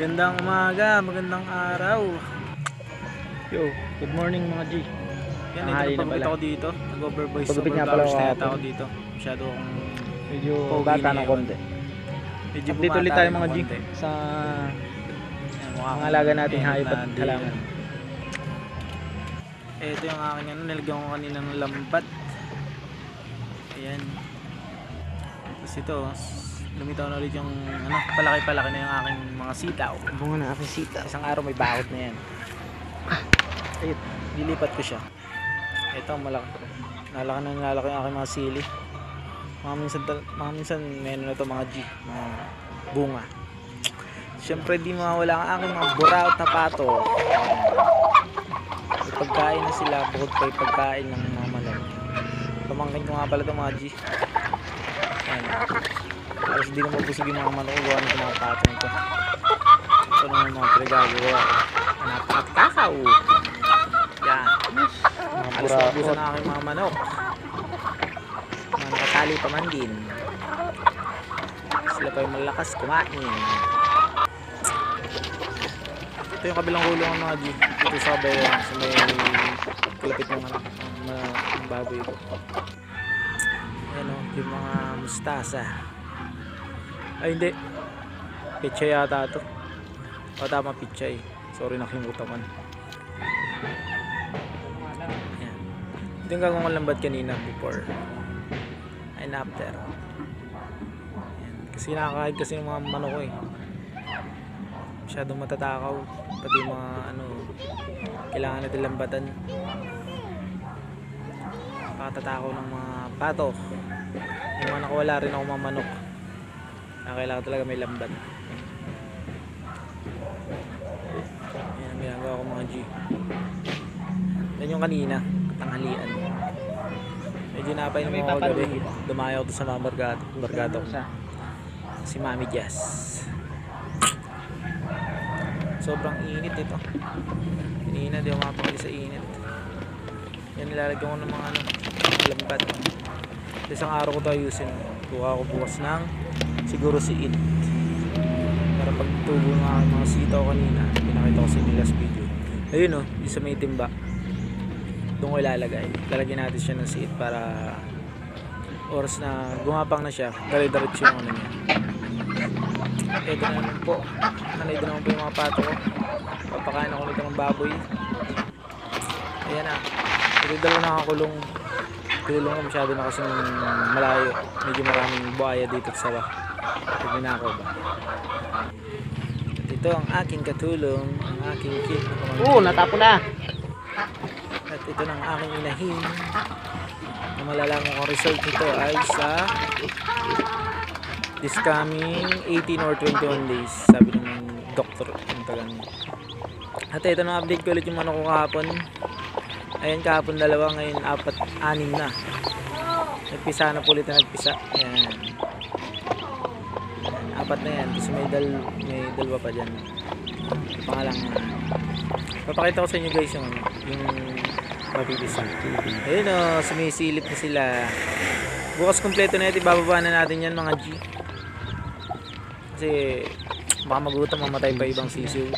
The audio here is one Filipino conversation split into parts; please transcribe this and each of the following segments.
Magandang umaga, magandang araw. Yo, good morning mga G. Yan, nagpapagupit ako dito. Nag-overvoice Pagupit nga overflowers pala na ako yata ako dito. Masyado akong medyo pogi bata na ng yun. konti. Medyo Update bumata ulit tayo rin ng mga G konti. sa Yan, mukha mga alaga nating akong hayop at na halaman. Ito yung aking nilagyan ko kanina ng lambat. Ayan. Tapos ito, lumitaw na ulit yung palaki-palaki na yung aking mga sitaw. Bunga na aking sita. Isang araw may bakot na yan. Ayun, lilipat ko siya. Ito, malaki. Nalalaki ang aking mga sili. Mga minsan meron na ito mga G, mga bunga. Siyempre di mawala ang aking mga buraot na pato. May pagkain na sila, bukod pa yung pagkain ng mga manok. Pamangkin ko nga pala ito mga G. Ayan. Halos di na mabusog yung mga manok. Gawa ng mga pato nito. Ito naman mga pinagagawa ko. Napakatakaw. Yan. Halos mabusan na aking mga manok. Mga nakatali pa man din. Sila pa yung malakas kumain. Ito yung kabilang kulong ng mga G. Ito sa bayan. Sa may kalapit ng baboy ko. Ayan o. Yung mga mustasa. Ay hindi. Pichay yata ito. O tama, pichay. Sorry, nakalimutan ko. Ayan. Ito yung gagawin ko lambat kanina before and after. Ayan. Kasi nakakahid kasi ng mga manok ko eh. Masyadong matatakaw. Pati yung mga kailangan natin lambatan. Pakatatakaw ng mga pato. Yung mga nakawala rin ako mga manok. Kailangan talaga may lambat. Ayan, ginagawa ko mga G. Yan yung kanina, tanghalian. Medyo napay naman ako gabi. Dumayo ako sa mga bargato. Si Mami Jazz. Sobrang init ito. Kanina di ako mapakali sa init. Yan, nilalagyan ko ng mga lambat. Isang araw ko ito ayusin. Kuha ko bukas ng siguro si It. Para pagtubo ng mga sitaw kanina, pinakita ko sa inyo last video. Ayun o, yung sa may timba. Doon ko ilalagay. Lalagyan natin siya ng si It para oras na gumapang na siya, dire-diretso yung niya. Ito na naman po. Ito naman po yung mga pato ko. Papakain ako nito ng baboy. Ayan na. Ito dalawa nakakulong. Tulong ko masyado na kasi malayo. Medyo maraming buhaya dito sa pag ninakaw ba. At ito ang aking katulong, ang aking kit na pamangkin. Natapo na. At ito ng aking inahin. Na malalaman kong result nito ay sa this coming 18 or 21 days. Sabi ng doktor ang tagal niya. At ito na update ko ulit yung manok ko kahapon. Ayan, kahapon 2, ngayon 4, 6 na. Nagpisa na po ulit na nagpisa. Ayan. 4 na yan. Kasi may dalawa pa dyan. Pangalang papakita ko sa inyo guys yung mapipisa. Ayun o, sumisilip na sila. Bukas kompleto na ito. Ibababa na natin yan mga G. Kasi baka magutom, mamatay pa ibang sisiw.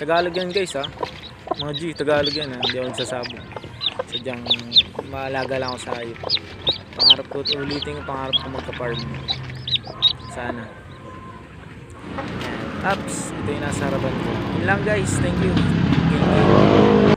Tagalog yan guys ha. Mga G, Tagalog yan ha. Hindi ako nagsasabog. Sadyang maalaga lang ako sa hayop. Pangarap ko, ulitin yung pangarap ko magka-farm. Sana. Ayan. Taps, ito yung nasa harapan ko. Yun lang guys, thank you.